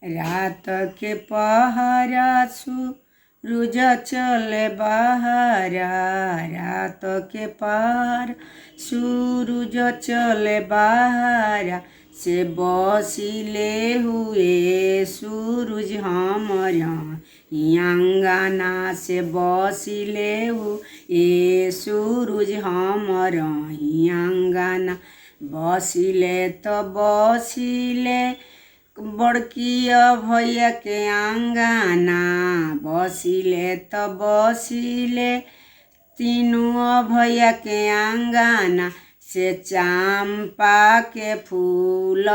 रात के पहरा सूरज चले बहारा। रात के पहर सूरज चले बहारा। से बसिले हुए सूरज हमारा अंगना। से बसिले हुए सूरज हमारा अंगना। बसिले तो बसिले बड़किया भैया के अंगना। बसिले तो बसिले तीनों भैया के अंगना। से चंपा के फूल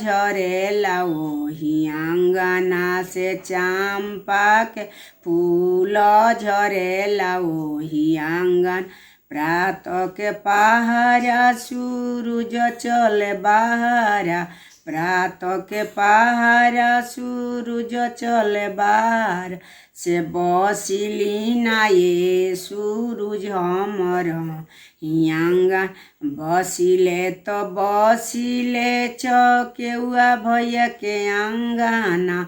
झरेला ओही अंगना। से चंपा के फूल झरेला ओही आंगन। प्रातः के पहरा सूरज चले बहारा। प्रातः के पहरा सूरज चले बहारा। से बसिली ना ये सूरज हमर आंगन। बसिले तो बसिले चकेउआ भैया के अंगना।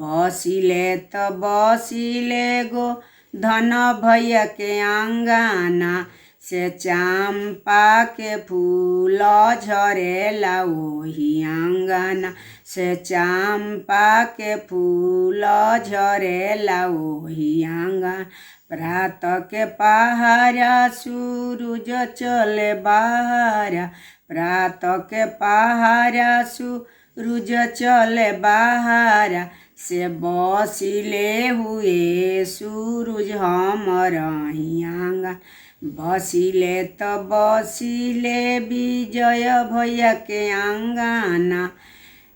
बसिले तो बसिले गो धन भैया के अंगना। से चंपा के फूल झरेला ओही अंगना। से चंपा के फूल झरेला ओही आंगन। प्रातः के पहरा सूरज चले बहारा। प्रातः के पहरा सूरज चले बहारा। से बसिले हुए सूरज हमर आंगन। बसिले तो बसिले विजय भैया के अंगना।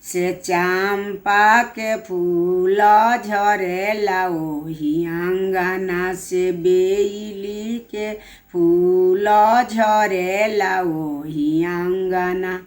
से चंपा के फूल झरेला ओही अंगना। से बेली के फूल झरेला ओही अंगना।